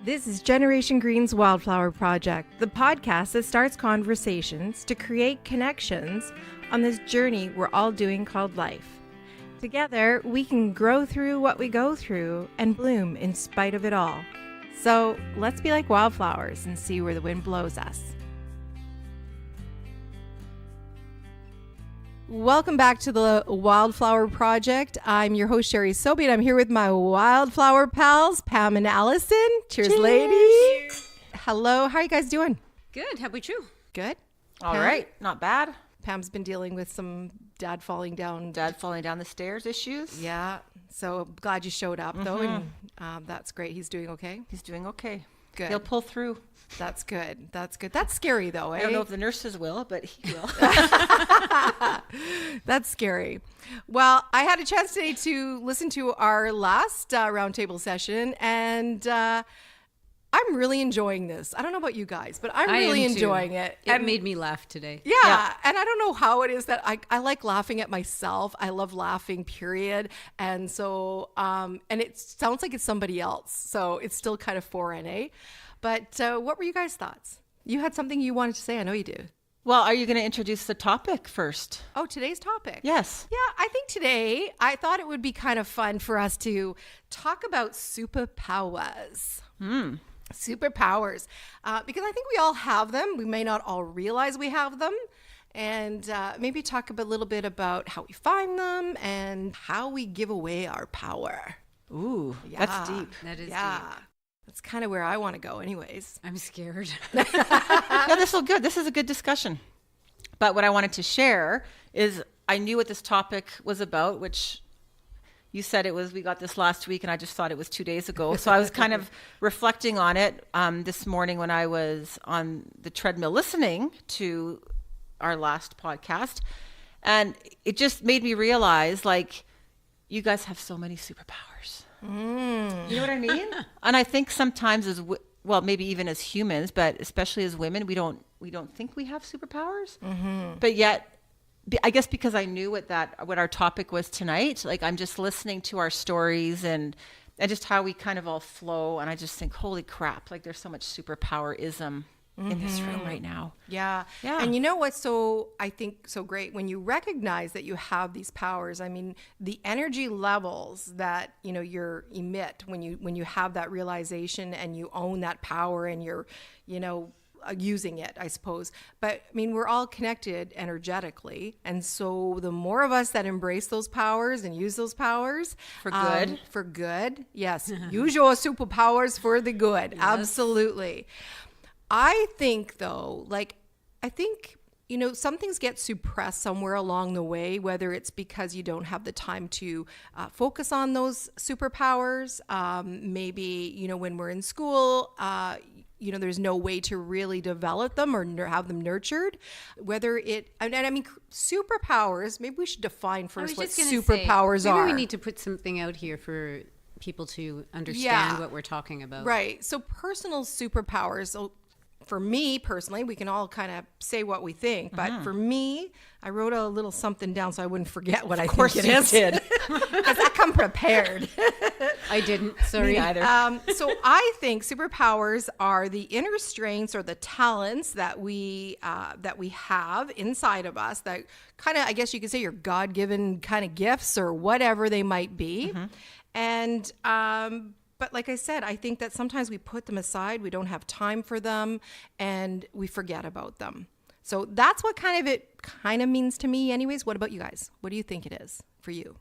This is Generation Green's Wildflower Project, the podcast that starts conversations to create connections on this journey we're all doing called life. Together, we can grow through what we go through and bloom in spite of it all. So let's be like wildflowers and see where the wind blows us. Welcome back to the Wildflower Project. I'm your host, Sherry Sobey, and I'm here with my wildflower pals, Pam and Allison. Cheers. Ladies. Hello. How are you guys doing? Good. How about you? Good. All right. Not bad. Pam's been dealing with some dad falling down the stairs issues. Yeah. So glad you showed up, though. And that's great. He's doing okay? He's doing okay. Good. He'll pull through. That's good. That's good. That's scary, though, eh? I don't know if the nurses will, but he will. That's scary. Well, I had a chance today to listen to our last roundtable session, and I'm really enjoying this. I don't know about you guys, but I'm really enjoying it. It made me laugh today. Yeah. And I don't know how it is that I like laughing at myself. I love laughing, period. And so, and it sounds like it's somebody else. So it's still kind of foreign, eh? But what were you guys' thoughts? You had something you wanted to say. I know you do. Well, are you going to introduce the topic first? Oh, today's topic. Yes. Yeah, I think today I thought it would be kind of fun for us to talk about superpowers. Superpowers. Because I think we all have them. We may not all realize we have them. And maybe talk a little bit about how we find them and how we give away our power. Ooh, that's deep. That is deep. That's kind of where I want to go anyways. I'm scared. No, this is good. This is a good discussion. But what I wanted to share is I knew what this topic was about, which you said it was, we got this last week, and I just thought it was 2 days ago. So I was kind of reflecting on it this morning when I was on the treadmill listening to our last podcast. And it just made me realize, like, you guys have so many superpowers. You know what I mean? And I think sometimes well, maybe even as humans, but especially as women, we don't think we have superpowers. But yet, I guess because I knew what our topic was tonight, like I'm just listening to our stories and just how we kind of all flow. And I just think, holy crap, like there's so much superpowerism in this room right now. Yeah. And you know what's I think so great when you recognize that you have these powers. I mean, the energy levels that, you emit when you have that realization and you own that power and you're, using it, I suppose. But I mean, we're all connected energetically. And so the more of us that embrace those powers and use those powers for good. Yes. Use your superpowers for the good. Yes. Absolutely. I think, though, some things get suppressed somewhere along the way, whether it's because you don't have the time to focus on those superpowers. Maybe, when we're in school, there's no way to really develop them or have them nurtured. Superpowers, maybe we should define first what superpowers are. Maybe we need to put something out here for people to understand what we're talking about. Right. So personal superpowers. So for me personally, we can all kind of say what we think, but for me, I wrote a little something down so I wouldn't forget what I think it is. Did. Because I come prepared. I didn't. Sorry. Me either. So I think superpowers are the inner strengths or the talents that we have inside of us that kind of, I guess you could say, your God-given kind of gifts or whatever they might be. And but like I said, I think that sometimes we put them aside, we don't have time for them, and we forget about them. So that's what it kind of means to me anyways. What about you guys? What do you think it is for you?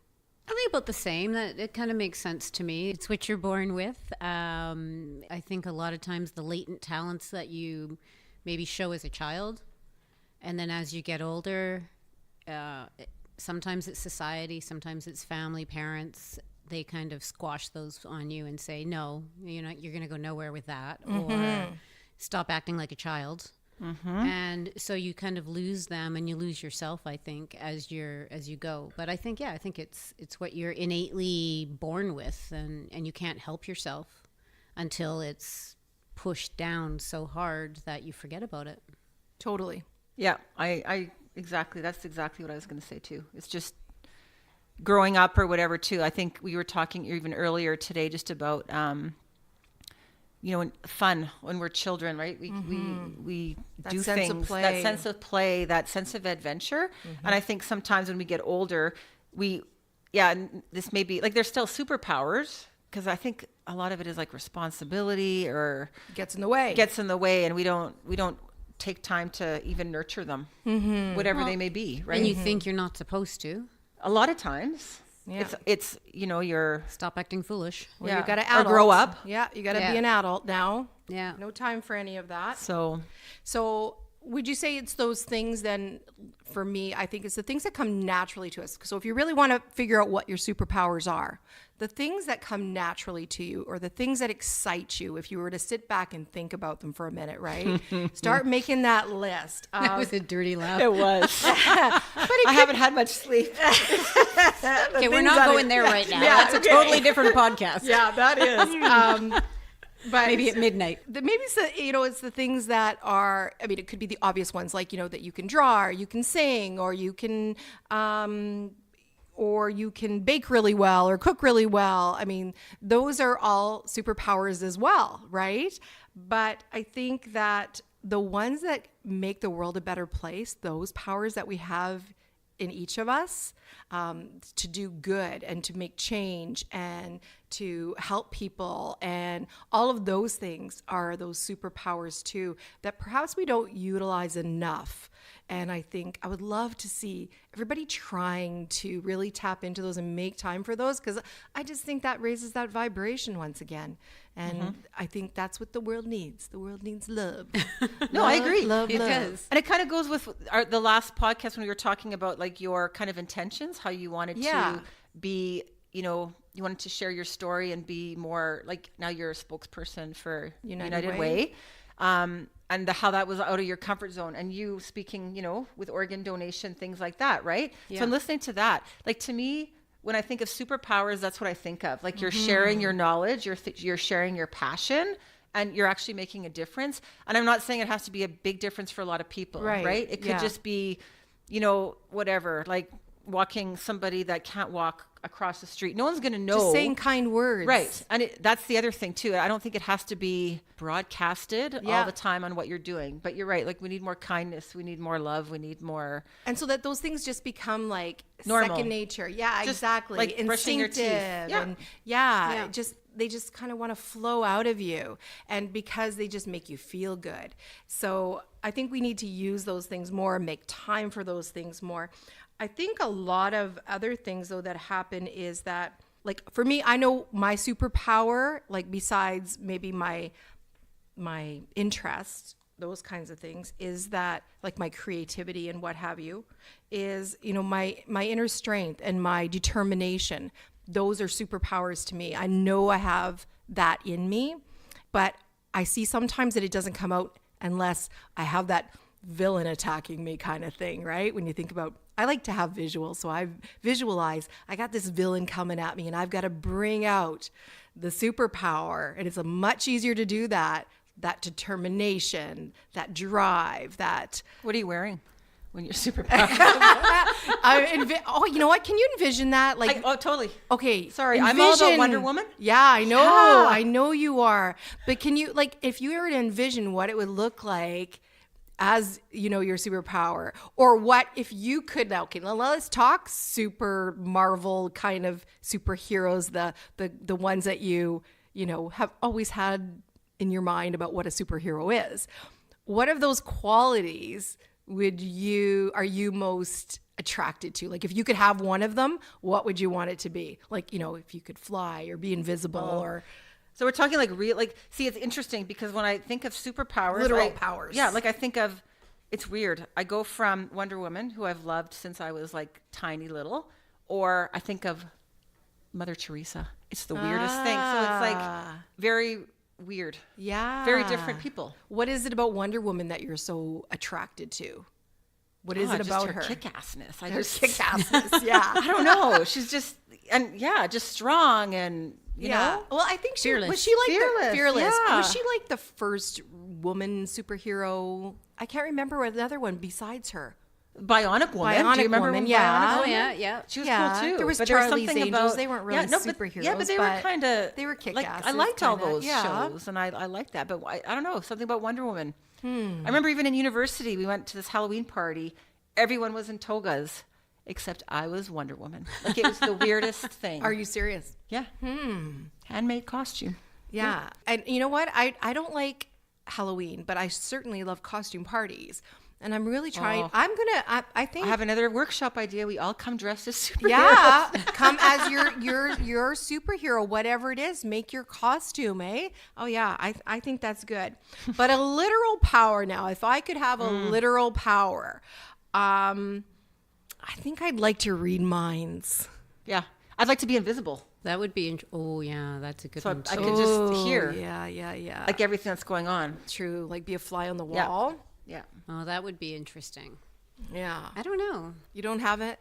I think about the same. That it kind of makes sense to me. It's what you're born with. I think a lot of times the latent talents that you maybe show as a child, and then as you get older, sometimes it's society, sometimes it's family, parents. They kind of squash those on you and say, no, you're going to go nowhere with that, or stop acting like a child. And so you kind of lose them and you lose yourself, I think, as you go. But I think it's what you're innately born with, and you can't help yourself until it's pushed down so hard that you forget about it. Totally. Yeah, I exactly. That's exactly what I was going to say too. It's just growing up or whatever too. I think we were talking even earlier today just about fun when we're children, right? We That do sense of things, play. that sense of play, that sense of adventure. And I think sometimes when we get older, and this may be like, there's still superpowers, because I think a lot of it is like responsibility or Gets in the way. And we don't take time to even nurture them, whatever they may be, right? And you think you're not supposed to. A lot of times, Yeah. it's you're Stop acting foolish. Or yeah. you got to Or grow up. Yeah, you got to Yeah. be an adult now. Yeah. No time for any of that. So So would you say it's those things then, for me, I think it's the things that come naturally to us. So if you really want to figure out what your superpowers are, the things that come naturally to you or the things that excite you, if you were to sit back and think about them for a minute, right? Start making that list. That was a dirty laugh. it was. I haven't had much sleep. Okay, we're not going there right now. Yeah, That's okay. a totally different podcast. Yeah, that is. But Maybe at midnight. maybe it's it's the things that are, I mean, it could be the obvious ones, like, that you can draw, or you can sing, or you can bake really well or cook really well. I mean, those are all superpowers as well, right? But I think that the ones that make the world a better place, those powers that we have in each of us, to do good and to make change and to help people, and all of those things are those superpowers too that perhaps we don't utilize enough. And I think I would love to see everybody trying to really tap into those and make time for those, because I just think that raises that vibration once again. And I think that's what the world needs. The world needs love. No, I agree. Love. It does. And it kind of goes with the last podcast when we were talking about like your kind of intentions, how you wanted to be, you wanted to share your story and be more like, now you're a spokesperson for United Way. And how that was out of your comfort zone, and you speaking, with organ donation, things like that, right? Yeah. So I'm listening to that. Like, to me, when I think of superpowers, that's what I think of. Like, you're sharing your knowledge, you're sharing your passion, and you're actually making a difference. And I'm not saying it has to be a big difference for a lot of people, right? It could just be, whatever, like walking somebody that can't walk across the street. No one's going to know. Just saying kind words. Right. And that's the other thing too. I don't think it has to be broadcasted all the time on what you're doing, but you're right. Like, we need more kindness. We need more love. We need more. And so that those things just become like Normal. second nature. Yeah, Just exactly. like brushing your teeth. Instinctive. Yeah. And they just kind of want to flow out of you, and because they just make you feel good. So I think we need to use those things more, make time for those things more. I think a lot of other things though that happen is that, like, for me, I know my superpower, like besides maybe my interest, those kinds of things, is that like my creativity and what have you, is, my inner strength and my determination. Those are superpowers to me. I know I have that in me, but I see sometimes that it doesn't come out unless I have that villain attacking me kind of thing, right? When you think about, I like to have visuals, so I visualize I got this villain coming at me and I've got to bring out the superpower, and it's much easier to do that determination, that drive, that. What are you wearing when you're superpower? You know what? Can you envision that? Like, Totally. okay, Sorry, I'm all about Wonder Woman. Yeah, I know. Yeah. I know you are. But can you, like, if you were to envision what it would look like as, your superpower, or what if you could, okay, let's talk super Marvel kind of superheroes, the ones that you have always had in your mind about what a superhero is. What of those qualities are you most attracted to? Like, if you could have one of them, what would you want it to be? Like, if you could fly or be invisible or. So we're talking like real, like, see, it's interesting because when I think of superpowers, Literal powers. Yeah. Like, I think of, it's weird. I go from Wonder Woman, who I've loved since I was like tiny little, or I think of Mother Teresa. It's the weirdest thing. So it's like very weird. Yeah. Very different people. What is it about Wonder Woman that you're so attracted to? What is it just about her her? kick-assness. Her kick-assness, yeah. I don't know. She's just strong and, you know. Well, I think Fearless. was she like Fearless, fearless? yeah. Was she like the first woman superhero? I can't remember another one besides her. Bionic Woman. Bionic Do you remember Woman, when yeah. Bionic Oh Woman? yeah, yeah. She was Yeah, cool too. there was but Charlie's something Angels. about, They weren't really superheroes. Yeah, but they were but kind of they were like, I kick-asses, liked all kinda. those Yeah. shows, and I liked that. But I don't know, something about Wonder Woman. I remember even in university, we went to this Halloween party. Everyone was in togas, except I was Wonder Woman. Like, it was the weirdest thing. Are you serious? Yeah. Handmade costume. Yeah. And you know what? I don't like Halloween, but I certainly love costume parties. And I'm really trying. Oh. I'm going to, I think. I have another workshop idea. We all come dressed as superheroes. Yeah. Come as your superhero, whatever it is, make your costume, eh? Oh, yeah. I think that's good. But a literal power now, if I could have a literal power, I think I'd like to read minds. Yeah. I'd like to be invisible. That would be. Oh yeah, that's a good So one. I too. could just hear Yeah. like everything that's going on. True. Like be a fly on the Yeah. wall. Yeah. Oh, that would be interesting. Yeah. I don't know. You don't have it?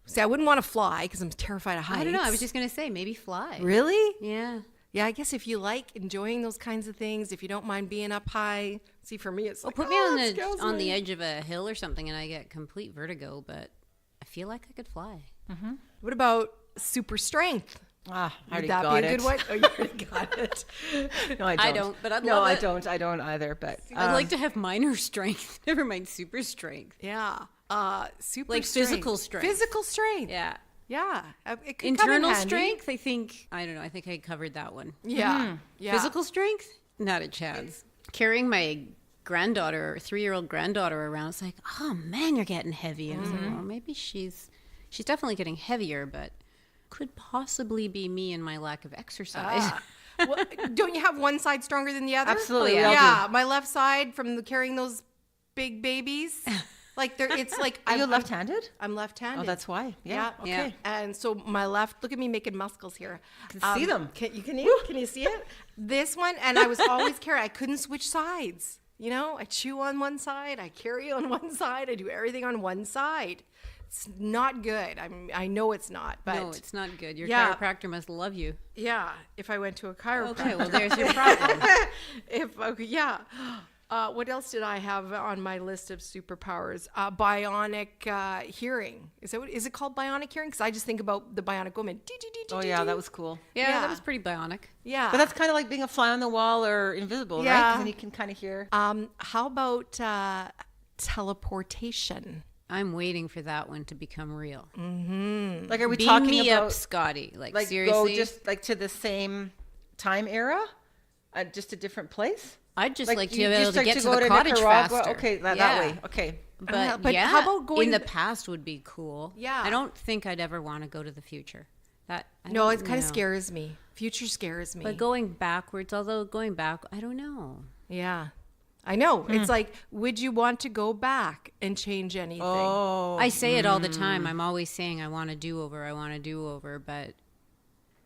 See, I wouldn't want to fly because I'm terrified of heights. I don't know. I was just gonna say maybe fly. Really? Yeah. Yeah, I guess if you like enjoying those kinds of things, if you don't mind being up high. See, for me, it's Well, like, put me it scares on me. the edge of a hill or something, and I get complete vertigo. But I feel like I could fly. What about super strength? I already Would that got be a it. good one? Oh, you already got it. No, I don't. I don't, but I'd no, love I it. don't. I don't either. But I'd like to have minor strength. Never mind super strength. Yeah. Super Like strength. physical strength. Physical strength. Yeah. Yeah. It could come in Internal handy. strength, I think. I don't know. I think I covered that one. Yeah. Yeah. Physical strength, not a chance. Carrying my granddaughter, 3-year-old granddaughter around, it's like, oh man, you're getting heavy. And I was like, well, maybe she's definitely getting heavier, but could possibly be me and my lack of exercise. Well, don't you have one side stronger than the other? Absolutely, Oh, we yeah. all do. Yeah. My left side from carrying those big babies. Like it's like Are you left-handed? I'm left-handed. Oh, that's why. Yeah. Okay. Yeah. And so my left, look at me making muscles here. Can see them. Can you see it? This one, and I was always carrying. I couldn't switch sides. You know, I chew on one side, I carry on one side, I do everything on one side. It's not good. I know it's not, but No, it's not good. Your Yeah. chiropractor must love you. yeah. If I went to a chiropractor, Okay, well, there's your problem. yeah. What else did I have on my list of superpowers? Bionic hearing. Is it called bionic hearing? Because I just think about the Bionic Woman. Oh yeah, that was cool. Yeah, Yeah. that was pretty bionic. Yeah. But that's kind of like being a fly on the wall or invisible, right? Yeah. 'Cause then you can kind of hear. How about teleportation? I'm waiting for that one to become real. Like, are we Beam talking me about up, Scotty. Like, like seriously? go just like to the same time era, just a different place? I'd just like to be you able just to like get to go the cottage Nicaragua? faster. Okay, that Yeah. way. Okay. But But how about going in the to- past would be cool. Yeah. I don't think I'd ever want to go to the future. That I No, don't it kind of know. scares me. Future scares me. But going backwards, although going back, I don't know. Yeah. I know. It's like, would you want to go back and change anything? Oh, I say it all the time. I'm always saying I want a do-over. I want a do-over. But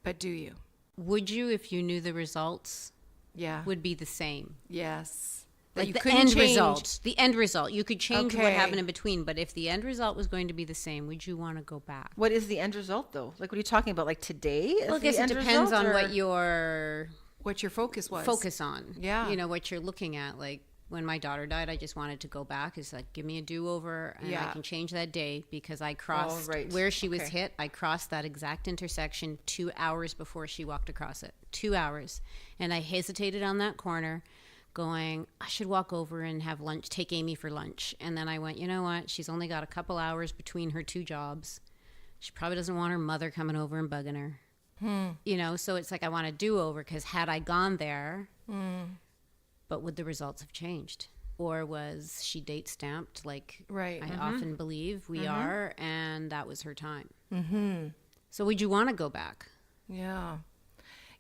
But do you? would you if you knew the results Yeah. would be the same? Yes. That Like you the couldn't end change. result. The end result. You could change what Okay. happened in between, but if the end result was going to be the same, would you want to go back? what is the end result though? Like, what are you talking about? Like today? Is Well, I the guess it end depends result, on or- what your What your focus was. focus on. Yeah. You know, what you're looking at. Like when my daughter died, I just wanted to go back. It's like, give me a do-over and Yeah. I can change that day because I crossed right. where she was Okay. hit. I crossed that exact intersection 2 hours before she walked across it. 2 hours. And I hesitated on that corner going, I should walk over and have lunch, take Amy for lunch. And then I went, you know what? She's only got a couple hours between her 2 jobs. She probably doesn't want her mother coming over and bugging her. You know, so it's like I want a do-over because had I gone there, but would the results have changed? Or was she date stamped like Right. I often believe we are, and that was her time? So would you want to go back? Yeah.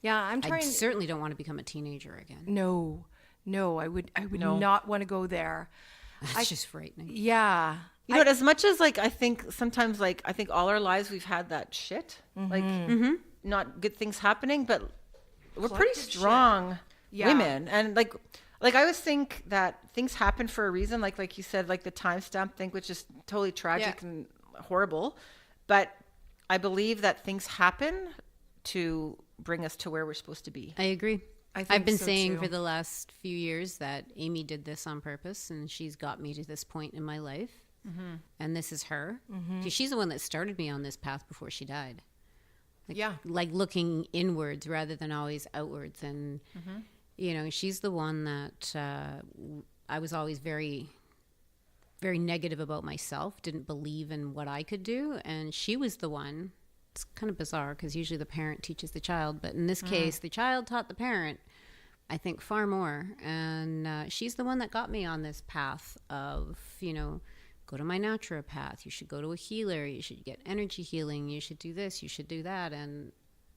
Yeah. I'm I trying. certainly don't want to become a teenager again. No, I would No. not want to go there. That's just frightening. Yeah. You know, as much as like I think sometimes like I think all our lives we've had that shit, like not good things happening, but we're pretty Collective shit. strong Yeah. women, and like I always think that things happen for a reason, like you said, like the timestamp thing, which is totally tragic Yeah. and horrible, but I believe that things happen to bring us to where we're supposed to be. I agree. I I've think been so, saying too. for the last few years that Amy did this on purpose, and she's got me to this point in my life. and this is her. She's the one that started me on this path before she died. Like looking inwards rather than always outwards. And, you know, she's the one that I was always very, very negative about myself, didn't believe in what I could do. And she was the one, it's kind of bizarre because usually the parent teaches the child. But in this case, the child taught the parent, I think, far more. And she's the one that got me on this path of, you know, go to my naturopath, you should go to a healer, you should get energy healing, you should do this, you should do that. And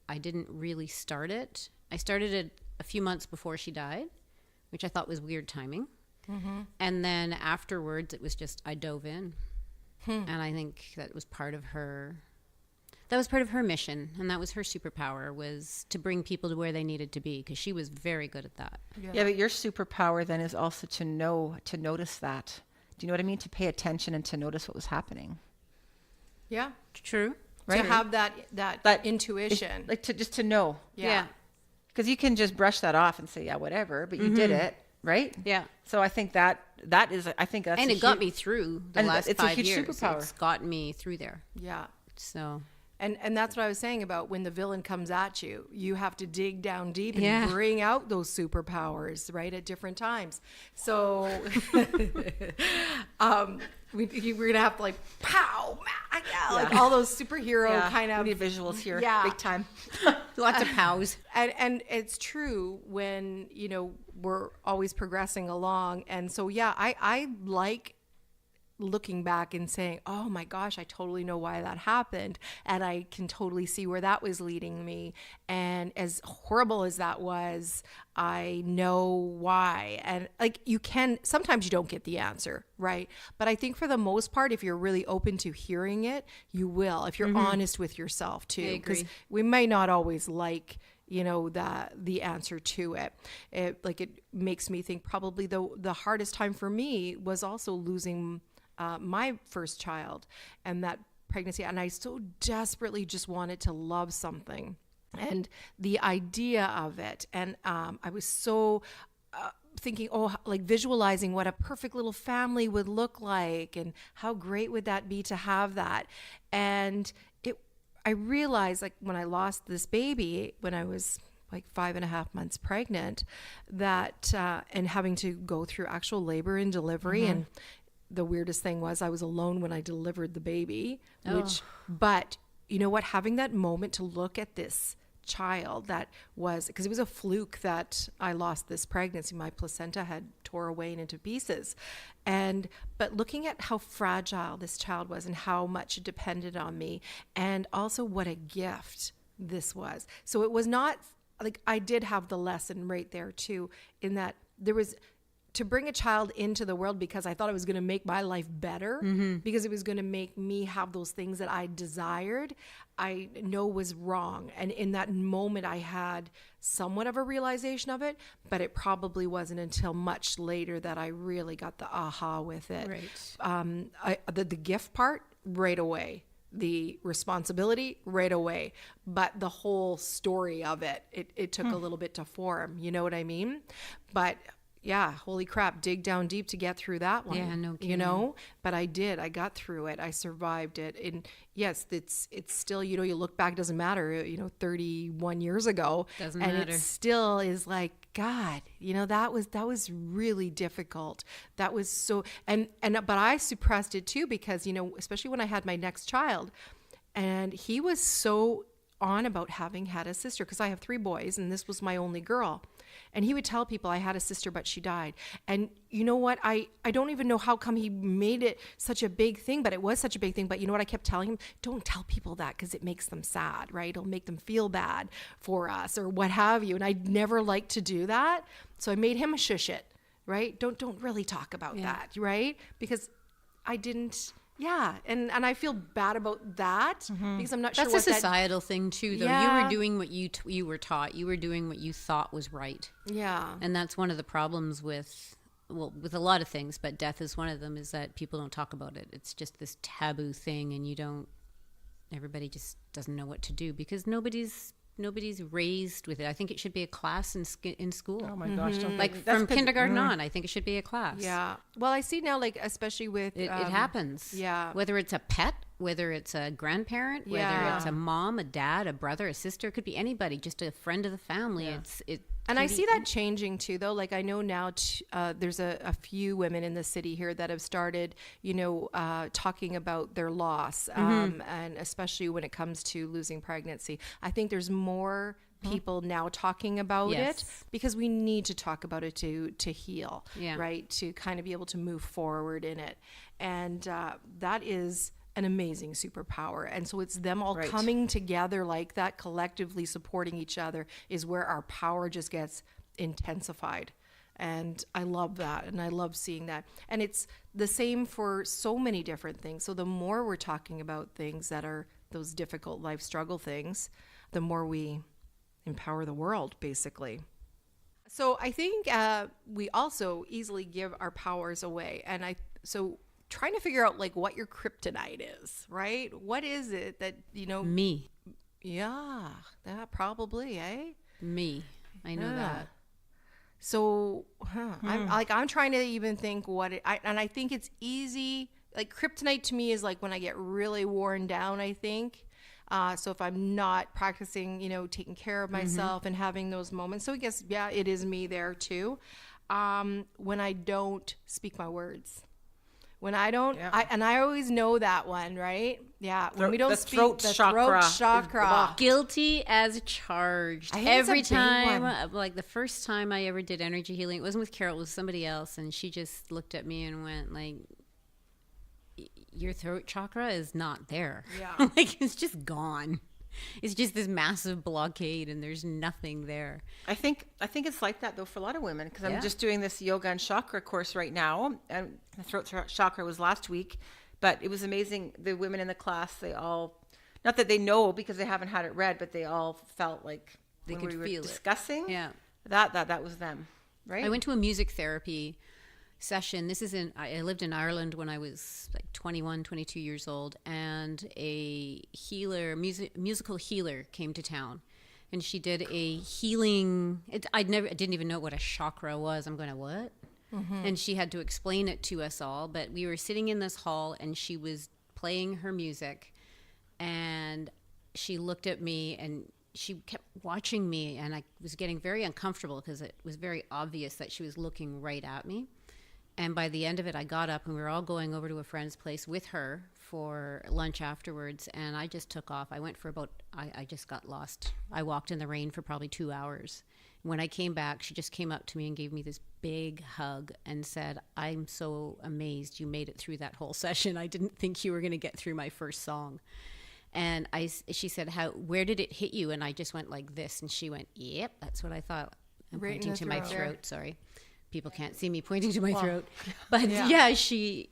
I didn't really start it. I started it a few months before she died, which I thought was weird timing. And then afterwards, it was just, I dove in. And I think that was part of her, mission. And that was her superpower, was to bring people to where they needed to be, because she was very good at that. Yeah, but your superpower then is also to notice that. Do you know what I mean? To pay attention and to notice what was happening. Yeah. True. Right. To have that intuition. Like just to know. Yeah. Because you can just brush that off and say, yeah, whatever, but you did it, right? Yeah. So I think that is, I think that's, and it got me through the last 5 years. It's a huge superpower. It's got me through there. Yeah. So. And that's what I was saying about when the villain comes at you, you have to dig down deep and Yeah. bring out those superpowers, right, at different times. So we're going to have to like, pow, like all those superhero kind of. We need visuals here, big time. Lots of pows. And it's true when, you know, we're always progressing along. And so, yeah, I like looking back and saying, oh my gosh, I totally know why that happened. And I can totally see where that was leading me. And as horrible as that was, I know why. And like, sometimes you don't get the answer, right? But I think for the most part, if you're really open to hearing it, you will, if you're honest with yourself too. Because we may not always like, you know, the answer to it. It makes me think probably the hardest time for me was also losing my first child and that pregnancy. And I so desperately just wanted to love something. And the idea of it. And I was so thinking, like visualizing what a perfect little family would look like and how great would that be to have that. And I realized, like, when I lost this baby, when I was like 5.5 months pregnant, that and having to go through actual labor and delivery. And the weirdest thing was I was alone when I delivered the baby, but you know what, having that moment to look at this child that was, because it was a fluke that I lost this pregnancy. My placenta had tore away and into pieces. But looking at how fragile this child was and how much it depended on me, and also what a gift this was. So it was not like, I did have the lesson right there too, in that there was, to bring a child into the world because I thought it was going to make my life better, because it was going to make me have those things that I desired, I know was wrong. And in that moment, I had somewhat of a realization of it, but it probably wasn't until much later that I really got the aha with it. Right. The gift part, right away. The responsibility, right away. But the whole story of it took a little bit to form. You know what I mean? But yeah, holy crap, dig down deep to get through that one. Yeah, no kidding. You know, but I did. I got through it. I survived it. And yes, it's still, you know, you look back, doesn't matter, you know, 31 years ago. Doesn't and matter. It still is like, God, you know, that was really difficult. That was so, but I suppressed it too, because, you know, especially when I had my next child, and he was so on about having had a sister, because I have 3 boys and this was my only girl. And he would tell people I had a sister, but she died. And you know what? I don't even know how come he made it such a big thing, but it was such a big thing. But you know what? I kept telling him, don't tell people that, because it makes them sad, right? It'll make them feel bad for us or what have you. And I never liked to do that. So I made him shush it, right? Don't really talk about that, right? Because I didn't... Yeah, and I feel bad about that, because I'm not sure what That's a societal thing too, though. Yeah. You were doing what you were taught. You were doing what you thought was right. Yeah. And that's one of the problems with a lot of things, but death is one of them, is that people don't talk about it. It's just this taboo thing, and everybody just doesn't know what to do, because nobody's nobody's raised with it. I think it should be a class in school. Oh my gosh, don't Like think- that's from good. kindergarten on, I think it should be a class. Yeah. Well, I see now, like, especially with It happens. yeah. Whether it's a pet, whether it's a grandparent, whether Yeah. it's a mom, a dad, a brother, a sister, it could be anybody, just a friend of the family. And I see that changing too, though. Like, I know now there's a few women in the city here that have started, talking about their loss, and especially when it comes to losing pregnancy. I think there's more people now talking about it Yes. because we need to talk about it to heal, Yeah. right? To kind of be able to move forward in it. And that is an amazing superpower. And so it's them all Right. coming together like that, collectively supporting each other, is where our power just gets intensified. And I love that. And I love seeing that. And it's the same for so many different things. So the more we're talking about things that are those difficult life struggle things, the more we empower the world, basically. So I think we also easily give our powers away. And so trying to figure out like what your kryptonite is, right? What is it that, Me. yeah, that probably, eh? Me. I know that. So I'm trying to even think and I think it's easy. Like kryptonite to me is like when I get really worn down, I think. So if I'm not practicing, taking care of myself and having those moments. So I guess, yeah, it is me there too. When I don't speak my words. When I don't, and I always know that one, right? Yeah. When we don't speak throat the chakra throat is chakra. blocked. Guilty as charged. I think it's a Every big time, one. like the first time I ever did energy healing, it wasn't with Carol, it was somebody else. And she just looked at me and went like, your throat chakra is not there. Yeah. Like it's just gone. It's just this massive blockade and there's nothing there. I think it's like that though for a lot of women because Yeah. I'm just doing this yoga and chakra course right now, and the throat chakra was last week, but it was amazing. The women in the class, they all, not that they know because they haven't had it read, but they all felt like They when could we were feel it. discussing Yeah. that was them, right? I went to a music therapy session. I lived in Ireland when I was like 21, 22 years old, and a musical healer came to town, and she did a healing. I didn't even know what a chakra was. I'm going, what? And she had to explain it to us all. But we were sitting in this hall, and she was playing her music, and she looked at me and she kept watching me, and I was getting very uncomfortable because it was very obvious that she was looking right at me. And by the end of it, I got up and we were all going over to a friend's place with her for lunch afterwards. And I just took off. I went for I just got lost. I walked in the rain for probably 2 hours. When I came back, she just came up to me and gave me this big hug and said, I'm so amazed you made it through that whole session. I didn't think you were going to get through my first song. And she said, where did it hit you? And I just went like this. And she went, yep, that's what I thought. I'm Right in pointing the to my throat. throat. Sorry. People can't see me pointing to my throat. But yeah, she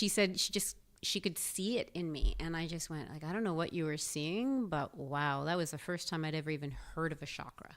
said she could see it in me. And I just went like, I don't know what you were seeing, but wow, that was the first time I'd ever even heard of a chakra.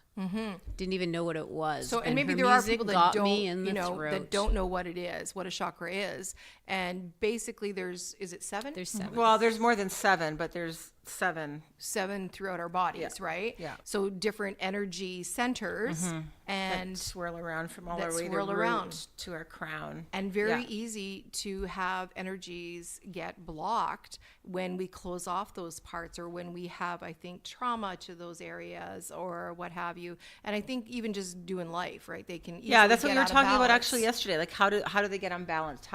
Didn't even know what it was. So, and maybe her there are music people that got don't, me in the that throat. don't know what it is, what a chakra is. And basically is it 7? There's 7. Well, there's more than 7, but there's 7. 7 throughout our bodies, right? Yeah. So different energy centers and that swirl around from all that our way to swirl root around. to our crown. and very easy to have energies get blocked when we close off those parts or when we have, I think, trauma to those areas or what have you. And I think even just doing life, right? They can Yeah, that's what get we were out of talking about balance. actually yesterday. Like how do they get unbalanced?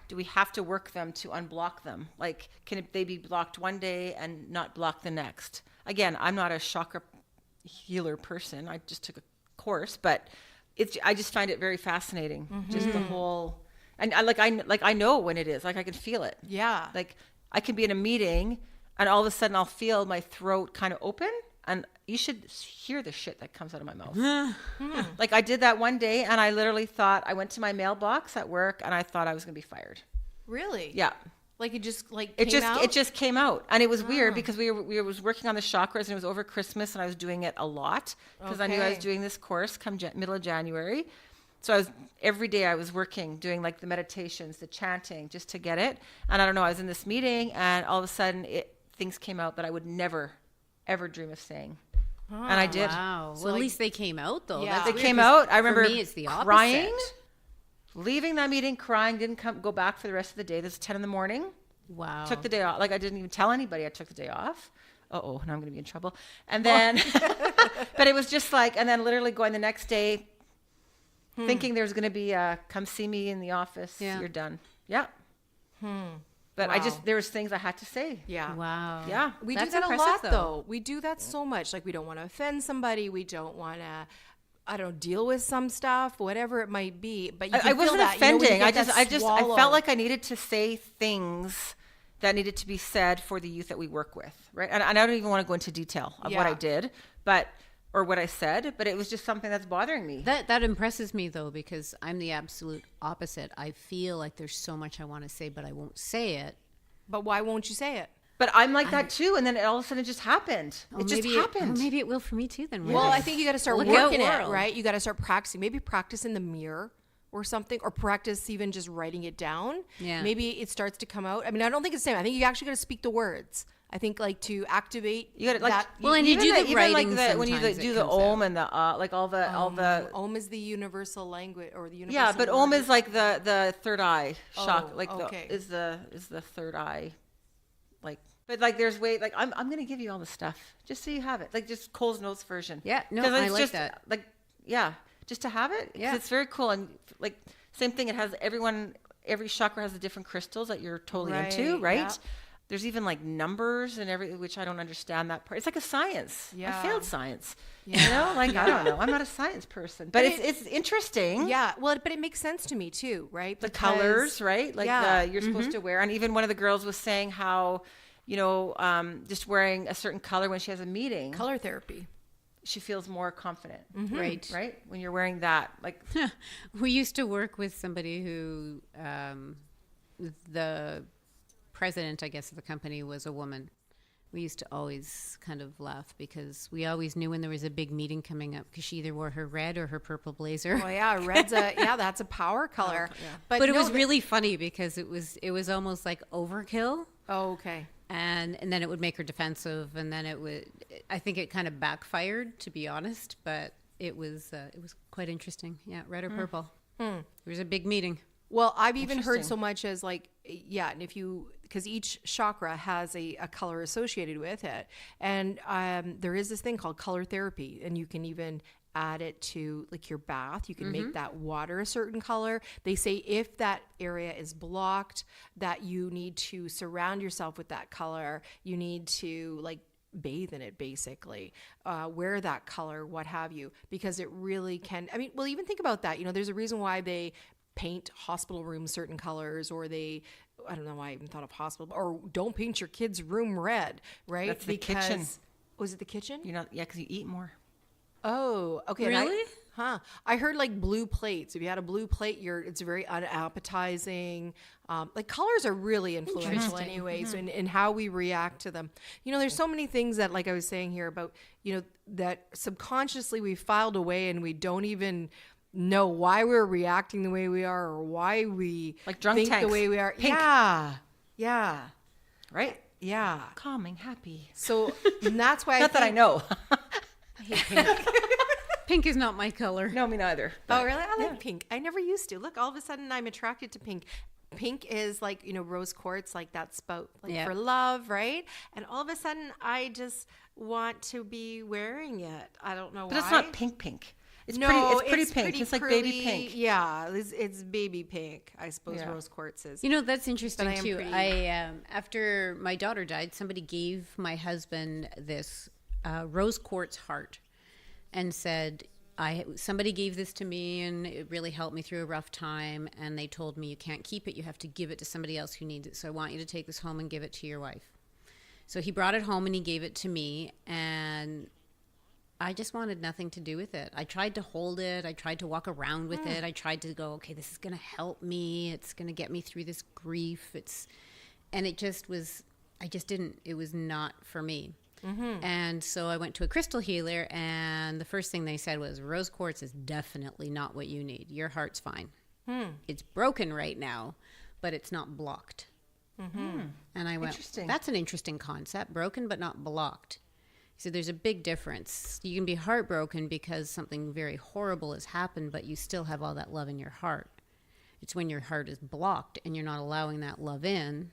Do we have to work them to unblock them? Like can they be blocked one day and not block the next? Again, I'm not a chakra healer person. I just took a course, but I just find it very fascinating. Just the whole, and I know when it is. Like I can feel it. Yeah. Like I can be in a meeting and all of a sudden I'll feel my throat kind of open, and you should hear the shit that comes out of my mouth. Like I did that one day and I literally thought, I went to my mailbox at work and I thought I was going to be fired. Really? Yeah. Like it just like It came out? just came out, and it was weird because we was working on the chakras, and it was over Christmas, and I was doing it a lot because I knew I was Okay. doing this course come middle of January. So every day I was working, doing like the meditations, the chanting, just to get it. And I don't know, I was in this meeting, and all of a sudden things came out that I would never, ever dream of saying. And I did. Wow. So, Well, like- at least they came out, though. Yeah. That's They weird, came 'cause out. I remember for me, it's the opposite. crying, leaving that meeting, crying, didn't go back for the rest of the day. This is 10 in the morning. Wow. Took the day off. Like, I didn't even tell anybody I took the day off. Uh-oh, now I'm going to be in trouble. And then, but it was just like, and then literally going the next day, thinking there's going to be a, come see me in the office. Yeah. You're done. Yeah. But Wow. there was things I had to say. Yeah. Wow. Yeah. We That's do that a impressive, lot, though. though. We do that so much. Like, we don't want to offend somebody. We don't want to, I don't know, deal with some stuff, whatever it might be. But you can I feel wasn't that, you know, when you offending. get that I swallow. felt like I needed to say things that needed to be said for the youth that we work with, right? And I don't even want to go into detail of what I Yeah. did, or what I said, but it was just something that's bothering me. That impresses me, though, because I'm the absolute opposite. I feel like there's so much I want to say, but I won't say it. But why won't you say it? But I'm like that too, and then all of a sudden it just happened. Oh, It just happened. maybe it will for me, too, then. Well, really. I think you got to start Look out, working it, world. right? You got to start practicing. Maybe practice in the mirror or something, or practice even just writing it down. Yeah. Maybe it starts to come out. I mean, I don't think it's the same. I think you actually got to speak the words. I think like to activate You got to like, that. Well, and you even do the even writing when you sometimes, do it the comes om out. and the like all the Om is the universal language or the universal. yeah, but om word. is like the third eye shock, Oh, like okay. is the third eye, like. But like, there's way like I'm gonna give you all the stuff just so you have it, like just Cole's Notes version. Yeah, no, 'Cause I it's like just, that. Like, yeah, just to have it. 'Cause Yeah. it's very cool, and like same thing. It has every chakra has the different crystals that you're totally into, Right, right? yeah. There's even like numbers and which I don't understand that part. It's like a science. Yeah. I failed science. You know, like I don't know. I'm not a science person, but it's interesting. Yeah, well, but it makes sense to me too, right? The Because- colors, right? Like Yeah. you're supposed to wear, and even one of the girls was saying how, you know, just wearing a certain color when she has a meeting, color therapy. she feels more confident, Right. right? When you're wearing that, like We used to work with somebody who the president, I guess, of the company was a woman. We used to always kind of laugh because we always knew when there was a big meeting coming up because she either wore her red or her purple blazer. Oh yeah, red's that's a power color. But it no, was really funny because it was almost like overkill. Oh, okay. And then it would make her defensive, and then I think it kind of backfired, to be honest, but it was quite interesting. Yeah, red or purple. There was a big meeting. Well, I've even heard Interesting. so much as like, yeah, and because each chakra has a color associated with it. And there is this thing called color therapy, and you can even add it to like your bath. You can make that water a certain color. They say if that area is blocked, that you need to surround yourself with that color. You need to like bathe in it, basically, wear that color, what have you, because it really can. I mean, well, even think about that. You know, there's a reason why they paint hospital rooms certain colors, or I don't know why I even thought of hospital, or don't paint your kid's room red, right? That's the kitchen. Was it the kitchen? you're not, yeah, because you eat more. Oh, okay. Really? I heard like blue plates. If you had a blue plate, it's very unappetizing. Like colors are really influential anyways in how we react to them. You know, there's so many things that, like I was saying here about, you know, that subconsciously we filed away and we don't even know why we're reacting the way we are or why we Like drunk think the tanks. way we are. Pink. Yeah. Right? Yeah. Calming, happy. So and that's why Not that I know. Pink is not my color. No, me neither. Oh, really? I like pink. I never used to. Look, all of a sudden I'm attracted to pink. Pink is like, you know, rose quartz, like that's about like Yeah. for love, right? And all of a sudden I just want to be wearing it. I don't know But why. it's not pink. It's No, pretty pink. It's like baby pearly- pink. Yeah, it's baby pink, I suppose Yeah. rose quartz is. You know, that's interesting But I am too. pretty- After my daughter died, somebody gave my husband this rose quartz heart and said, somebody gave this to me and it really helped me through a rough time, and they told me you can't keep it, you have to give it to somebody else who needs it, so I want you to take this home and give it to your wife. So he brought it home and he gave it to me, and I just wanted nothing to do with it. I tried to hold it. I tried to walk around with it. I tried to go, okay, this is going to help me. It's going to get me through this grief. And it just was, I just didn't, it was not for me. And so I went to a crystal healer, and the first thing they said was, rose quartz is definitely not what you need. Your heart's fine. It's broken right now, but it's not blocked. And I went, Interesting. that's an interesting concept, broken but not blocked. So there's a big difference. You can be heartbroken because something very horrible has happened, but you still have all that love in your heart. It's when your heart is blocked and you're not allowing that love in,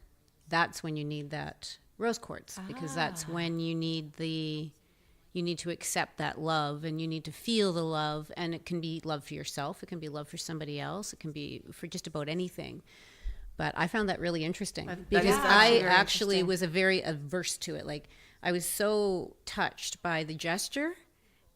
that's when you need that rose quartz, because that's when you need to accept that love, and you need to feel the love. And it can be love for yourself. It can be love for somebody else. It can be for just about anything. But I found that really interesting because I actually was very averse to it. Like, I was so touched by the gesture,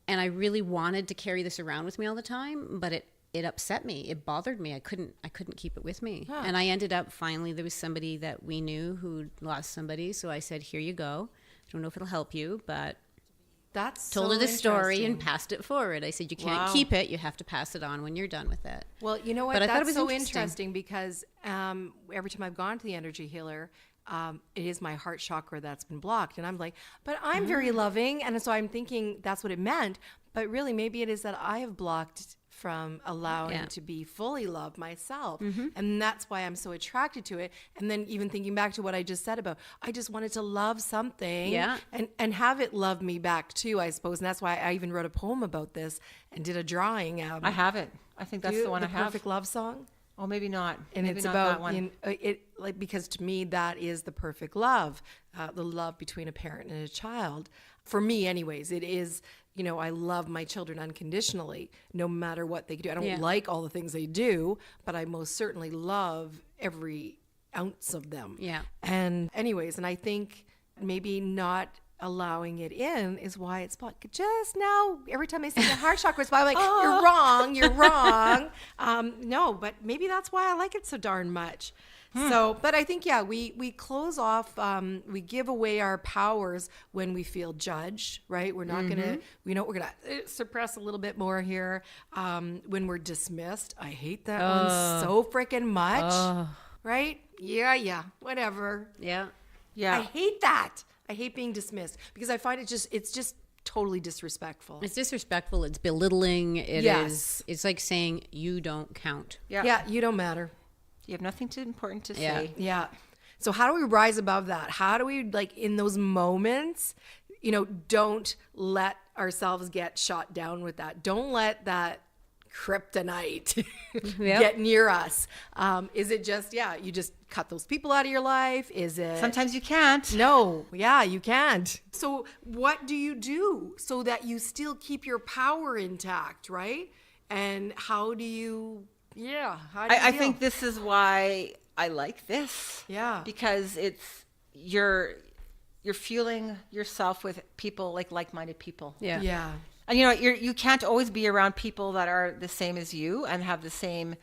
and I really wanted to carry this around with me all the time, but it upset me. It bothered me. I couldn't keep it with me. Huh. And I ended up, finally, there was somebody that we knew who lost somebody. So I said, here you go. I don't know if it'll help you, but that's told her the story and passed it forward. I said, you can't keep it. You have to pass it on when you're done with it. Well, you know what? But that's so interesting because every time I've gone to the energy healer, it is my heart chakra that's been blocked. And I'm like, but I'm very loving. And so I'm thinking that's what it meant. But really, maybe it is that I have blocked from allowing to be fully loved myself. And that's why I'm so attracted to it. And then even thinking back to what I just said about, I just wanted to love something and have it love me back too, I suppose. And that's why I even wrote a poem about this and did a drawing. I have it. I think that's the one I have. The Perfect Love Song. Oh, maybe not. And maybe it's not about that one. Because to me that is the perfect love, the love between a parent and a child. For me, anyways, it is. I love my children unconditionally, no matter what they do. I don't like all the things they do, but I most certainly love every ounce of them. Yeah. And anyways, and I think maybe not allowing it in is why it's blocked. Just now, every time I say the heart chakra, I'm like, you're wrong. No, but maybe that's why I like it so darn much. So, but I think, we close off, we give away our powers when we feel judged, right? We're not going to, we're going to suppress a little bit more here. When we're dismissed, I hate that one so freaking much, right? Yeah, whatever. Yeah. I hate that. I hate being dismissed because I find it's just totally disrespectful. It's disrespectful. It's belittling. It's like saying you don't count. Yeah, you don't matter. You have nothing too important to say. Yeah. So how do we rise above that? How do we, in those moments, don't let ourselves get shot down with that. Don't let that kryptonite get near us. Is it just, you just cut those people out of your life? Is it? Sometimes you can't. No. Yeah, you can't. So what do you do so that you still keep your power intact, right? And how do you... I think this is why I like this. Yeah. Because it's you're fueling yourself with people like-minded people. Yeah. Yeah. And you can't always be around people that are the same as you and have the same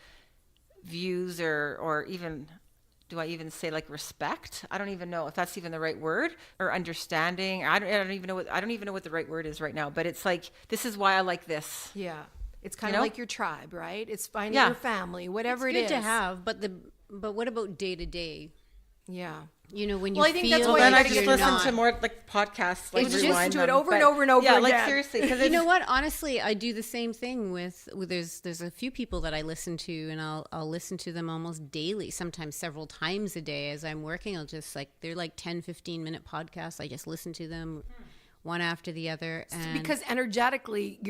views or even, do I even say respect? I don't even know if that's even the right word, or understanding. I don't even know what the right word is right now, but it's this is why I like this. Yeah. It's kind of like your tribe, right? It's finding your family, whatever it is. It's good to have, but what about day to day? Yeah. When you I think that's feel why then I you just listen to more podcasts. Just listen to it over and over and over again. Yeah, seriously. You know what? Honestly, I do the same thing with there's a few people that I listen to, and I'll listen to them almost daily, sometimes several times a day as I'm working. I'll just they're 10, 15-minute podcasts. I just listen to them one after the other. And because energetically,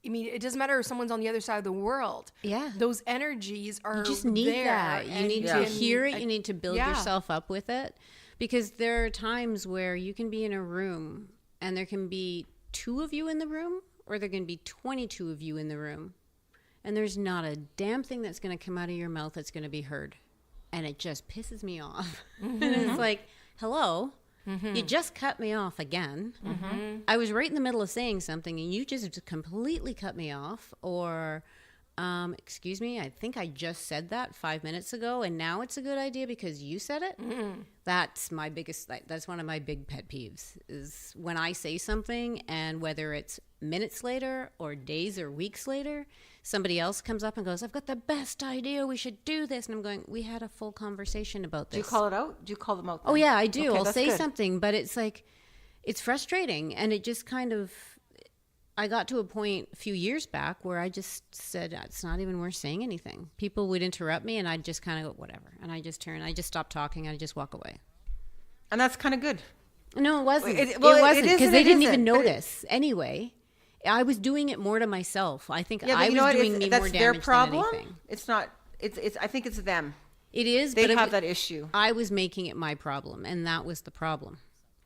it doesn't matter if someone's on the other side of the world. Yeah. Those energies are there. You just need that. You need to hear it. You need to build yourself up with it. Because there are times where you can be in a room and there can be 2 of you in the room, or there can be 22 of you in the room. And there's not a damn thing that's going to come out of your mouth that's going to be heard. And it just pisses me off. Mm-hmm. And it's like, hello? Mm-hmm. You just cut me off again. Mm-hmm. I was right in the middle of saying something and you just completely cut me off. Or, excuse me, I think I just said that 5 minutes ago and now it's a good idea because you said it. Mm-hmm. That's my biggest, that's one of my big pet peeves, is when I say something and whether it's minutes later or days or weeks later, somebody else comes up and goes, I've got the best idea, we should do this. And I'm going, we had a full conversation about this. Do you call it out? Do you call them out then? Oh yeah, I do. Okay, I'll say something, but it's it's frustrating. And it just kind of, I got to a point a few years back where I just said, it's not even worth saying anything. People would interrupt me and I'd just kind of go, whatever. And I just turn, I just stop talking. I just walk away. And that's kind of good. No, it wasn't. It It is wasn't and because they it didn't isn't, even but notice. Anyway, I was doing it more to myself. I think Yeah, but I you know was what? doing me That's more their damage problem. than anything. It's not. It's. I think it's them. It is. They but have that issue. I was making it my problem, and that was the problem.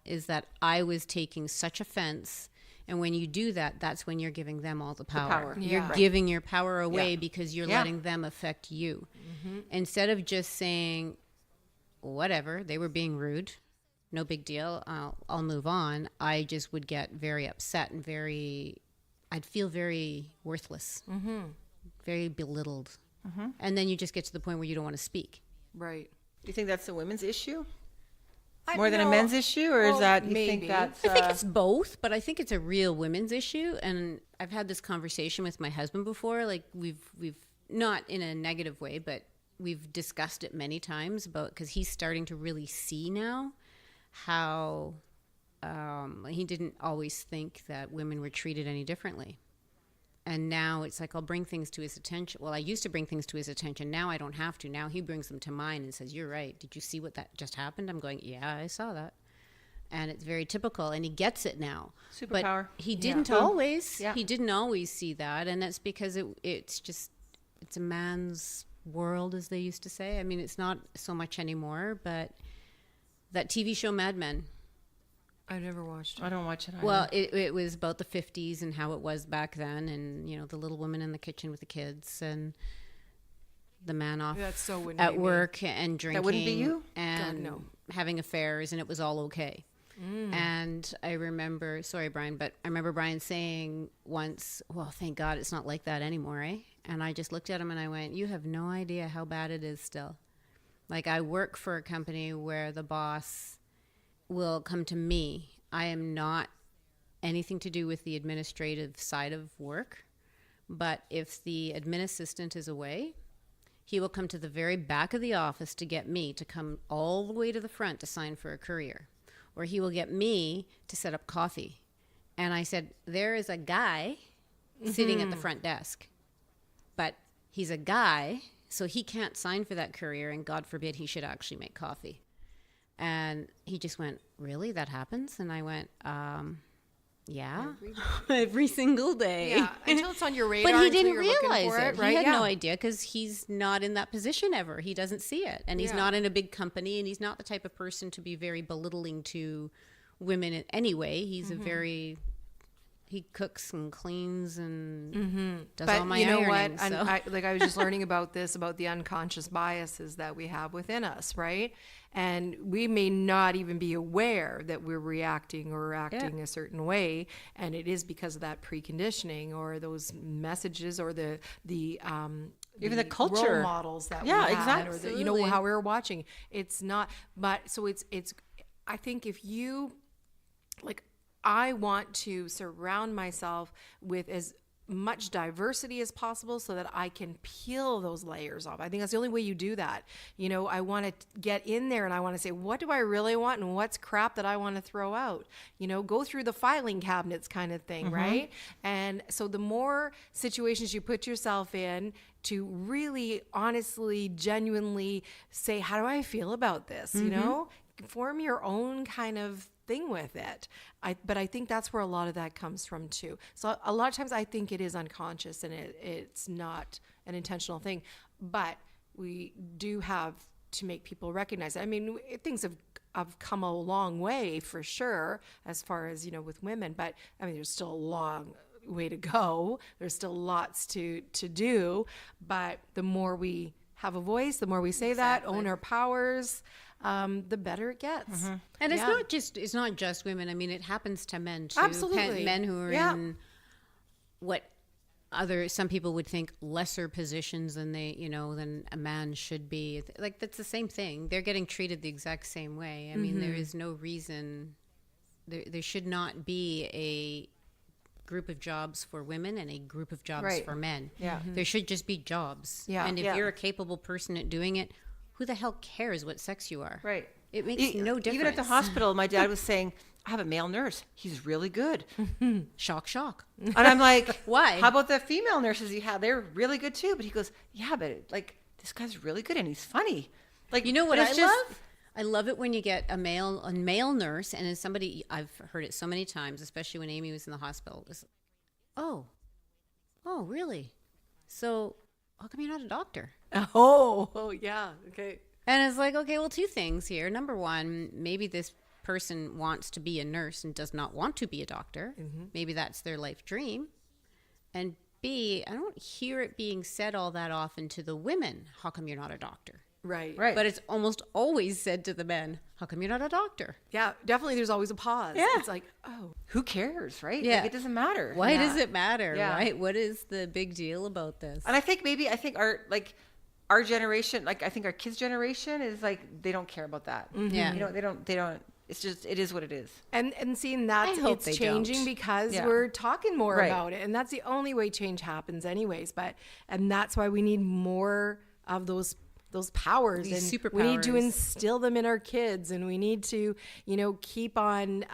Is that I was taking such offense, and when you do that, that's when you're giving them all the power. power. Yeah. You're Right. giving your power away Yeah. because you're Yeah. letting them affect you. Instead of just saying, whatever, they were being rude, no big deal, I'll move on. I just would get very upset and I'd feel very worthless, very belittled. And then you just get to the point where you don't want to speak. Right. Do you think that's a women's issue I- more than a no, men's issue, or well, is that you maybe. think that's? I think it's both, but I think it's a real women's issue. And I've had this conversation with my husband before. Like we've not in a negative way, but we've discussed it many times about because he's starting to really see now how he didn't always think that women were treated any differently. And now it's like I'll bring things to his attention. Well, I used to bring things to his attention. Now I don't have to. Now he brings them to mine and says, "You're right. Did you see what that just happened?" I'm going, "Yeah, I saw that." And it's very typical, and he gets it now. Superpower. But he didn't Boom. always. Yeah. He didn't always see that, and that's because it's a man's world, as they used to say. I mean, it's not so much anymore, but that TV show Mad Men. I never watched it. I don't watch it. Either. Well, it was about the 50s and how it was back then, and the little woman in the kitchen with the kids and the man off That's so wouldn't at be me. work and drinking wouldn't be you? and no. having affairs, and it was all okay. And I remember, sorry, Brian, but I remember Brian saying once, "Well, thank God it's not like that anymore, eh?" And I just looked at him and I went, "You have no idea how bad it is still." Like, I work for a company where the boss will come to me. I am not anything to do with the administrative side of work, but if the admin assistant is away, he will come to the very back of the office to get me to come all the way to the front to sign for a courier, or he will get me to set up coffee. And I said, there is a guy sitting at the front desk, but he's a guy, so he can't sign for that courier, and God forbid he should actually make coffee. And he just went, "Really? That happens?" And I went, yeah, every single day. Yeah, until it's on your radar. But he until didn't you're looking realize for it. right? He had Yeah. no idea because he's not in that position ever. He doesn't see it. And he's Yeah. not in a big company, and he's not the type of person to be very belittling to women in any way. He's a very... He cooks and cleans and does all my you know ironing. what? And So. I was just learning about this, about the unconscious biases that we have within us, right? And we may not even be aware that we're reacting or acting a certain way, and it is because of that preconditioning or those messages or the Even the culture. role models that Yeah, we had, exactly. or how we were watching. It's not, but so it's. I think if you like. I want to surround myself with as much diversity as possible so that I can peel those layers off. I think that's the only way you do that. I want to get in there and I want to say, what do I really want and what's crap that I want to throw out? Go through the filing cabinets kind of thing, right? And so the more situations you put yourself in to really honestly, genuinely say, how do I feel about this? Form your own kind of thing with it. But I think that's where a lot of that comes from too. So a lot of times I think it is unconscious and it's not an intentional thing, but we do have to make people recognize it. I mean, things have come a long way for sure as far as, with women, but I mean, there's still a long way to go. There's still lots to do, but the more we have a voice, the more we say that, own our powers, the better it gets. And it's not just women. I mean, it happens to men too. Absolutely. Men who are Yeah. in what some people would think lesser positions than than a man should be. Like, that's the same thing. They're getting treated the exact same way. I mean, there is no reason there should not be a group of jobs for women and a group of jobs Right. for men. Yeah. There should just be jobs. Yeah. And if Yeah. you're a capable person at doing it, who the hell cares what sex you are? Right. It makes no difference. Even at the hospital, my dad was saying, I have a male nurse. He's really good. Shock, shock. And I'm like, Why? How about the female nurses you have? They're really good too. But he goes, yeah, but this guy's really good and he's funny. Like, You know what but I it's love? I love it when you get a male nurse, and as somebody, I've heard it so many times, especially when Amy was in the hospital. It's, oh, really? So how come you're not a doctor? Oh, yeah. Okay. And it's like, okay, well, two things here. Number one, maybe this person wants to be a nurse and does not want to be a doctor. Mm-hmm. Maybe that's their life dream. And B, I don't hear it being said all that often to the women. How come you're not a doctor? Right. But it's almost always said to the men, how come you're not a doctor? Yeah, definitely there's always a pause. Yeah. It's like, oh. Who cares, right? Yeah. Like, it doesn't matter. Why does it matter, Yeah. right? What is the big deal about this? And I think our generation, like I think our kids' generation is like, they don't care about that. Mm-hmm. Yeah. You know, they don't, it's just, it is what it is. And seeing that I hope it's they changing don't. because Yeah. we're talking more Right. about it. And that's the only way change happens anyways. And that's why we need more of those powers. These And we need to superpowers. instill them in our kids, and we need to, keep on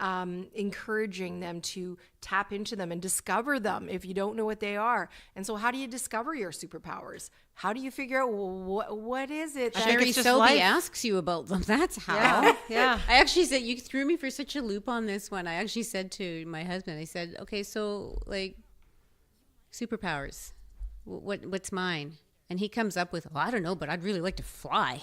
encouraging them to tap into them and discover them if you don't know what they are. And so how do you discover your superpowers? How do you figure out what is it? I that- think Sherry it's just Sobey life. asks you about them. That's how. Yeah. Yeah. I actually said, you threw me for such a loop on this one. I actually said to my husband, I said, okay, so like superpowers, what's mine? And he comes up with, well, I don't know, but I'd really like to fly.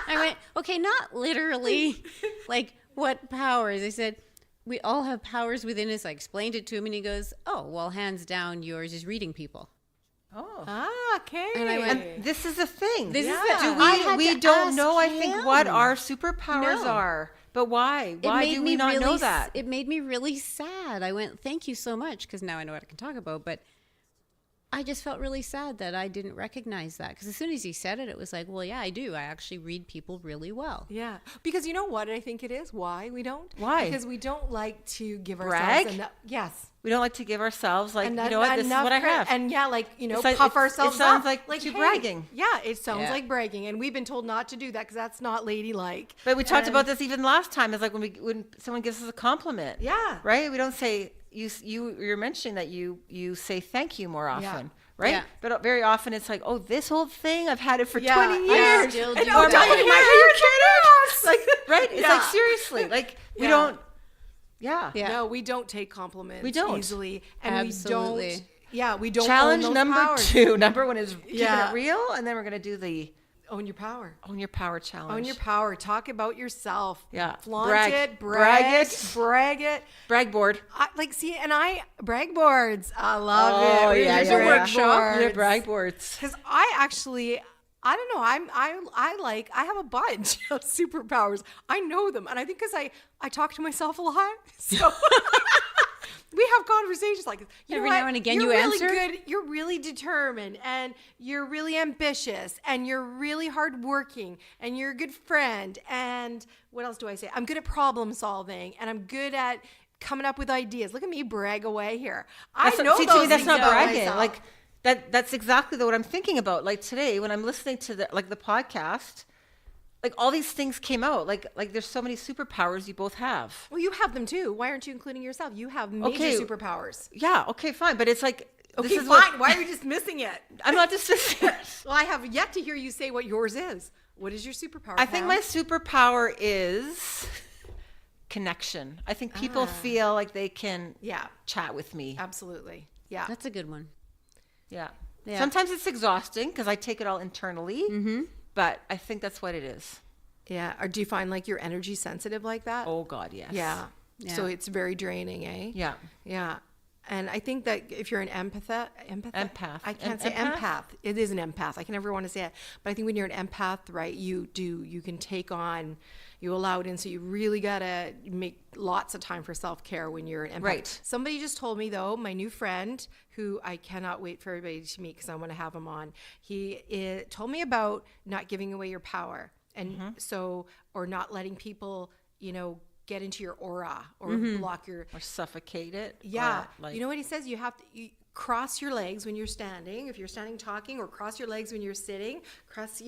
I went, okay, not literally. Like, what powers? I said, we all have powers within us. I explained it to him, and he goes, oh, well, hands down, yours is reading people. Oh. Ah, okay. And I went, And this is the thing. This is Yeah. the, Do I had we to don't ask know, I think, what him. our superpowers No. are. But why? It Why made do me we not really know that? It made me really sad. I went, thank you so much, because now I know what I can talk about. But I just felt really sad that I didn't recognize that. Because as soon as he said it, it was like, well, yeah, I do. I actually read people really well. Yeah, because you know what I think it is? Why we don't? Why? Because we don't like to give Brag? ourselves enough. Yes. We don't like to give ourselves, like, Enough- you know what, this is enough what I credit. have. And yeah, like, It's like- puff it ourselves sounds up. like too hey, bragging. Yeah, it sounds Yeah. like bragging. And we've been told not to do that because that's not ladylike. But we talked And- about this even last time. It's like when someone gives us a compliment. Yeah. Right? We don't say, you're mentioning that you say thank you more often. Yeah. Right? Yeah. But very often it's like, oh, this old thing, I've had it for Yeah, 20 I years. still And do oh, that. my Are you hair, kidding? like, right? It's Yeah. like, seriously, like, we Yeah. don't, yeah. Yeah. No, we don't take compliments We don't. easily. And Absolutely. we don't. Yeah, we don't. Challenge own those number powers. 2. Number 1 is keeping Yeah. it real. And then we're going to do the Own your power. Own Your Power challenge. Own your power. Talk about yourself. Yeah. Flaunt Brag. it. Brag it. Brag it. Brag board. Brag boards. I love Oh, it. yeah, There's yeah, a yeah. workshop. The brag boards. Because I don't know. I have a bunch of superpowers. I know them, and I think because I talk to myself a lot, so we have conversations like this. You Every know what? now and again you're you really answer? good. You're really determined, and you're really ambitious, and you're really hardworking, and you're a good friend. And what else do I say? I'm good at problem solving, and I'm good at coming up with ideas. Look at me brag away here. I know See, those to me, that's things not about bragging. myself. Like that's exactly what I'm thinking about. Like today, when I'm listening to the podcast, like all these things came out. Like there's so many superpowers you both have. Well, you have them too. Why aren't you including yourself? You have major Okay. superpowers. Yeah. Okay. Fine. But it's like Okay, this is fine. Why are you just missing it? I'm not just. Well, I have yet to hear you say what yours is. What is your superpower? I think Pam? my superpower is connection. I think people feel like they can Yeah, chat with me. absolutely. Yeah. That's a good one. Yeah. Yeah. Sometimes it's exhausting because I take it all internally. Mm-hmm. But I think that's what it is. Yeah. Or do you find like you're energy sensitive like that? Oh God, yes. Yeah. Yeah. So it's very draining, eh? Yeah. Yeah. And I think that if you're an empath. Empath. I can't An say empath? empath. It is an empath. I can never want to say it. But I think when you're an empath, right, you can take on, you allow it in. So you really got to make lots of time for self-care when you're an empath. Right. Somebody just told me though, my new friend, who I cannot wait for everybody to meet because I want to have him on. He told me about not giving away your power. And so, or not letting people, get into your aura or block your, Or suffocate it. yeah. Or, like, You know what he says? You have to cross your legs when you're standing, if you're standing talking, or cross your legs when you're sitting. Cross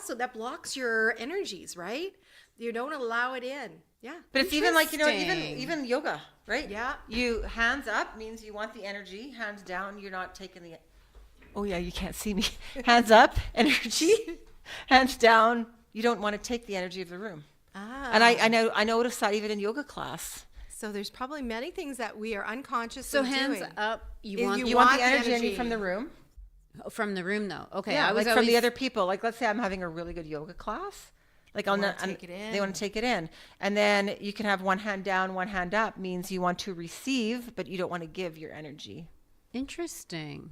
so that blocks your energies, right? You don't allow it in. Yeah. But it's even like, Interesting. even yoga, right? Yeah. You hands up means you want the energy. Hands down, you're not taking the. Oh yeah, you can't see me. Hands up, energy. Hands down, you don't want to take the energy of the room. Ah. And I noticed that even in yoga class. So there's probably many things that we are unconscious So of hands doing. up. You want the energy from the room. From the room, though. Okay. Yeah, I was like from the other people. Like, let's say I'm having a really good yoga class. Like, they want to take it in. And then you can have one hand down, one hand up, means you want to receive, but you don't want to give your energy. Interesting.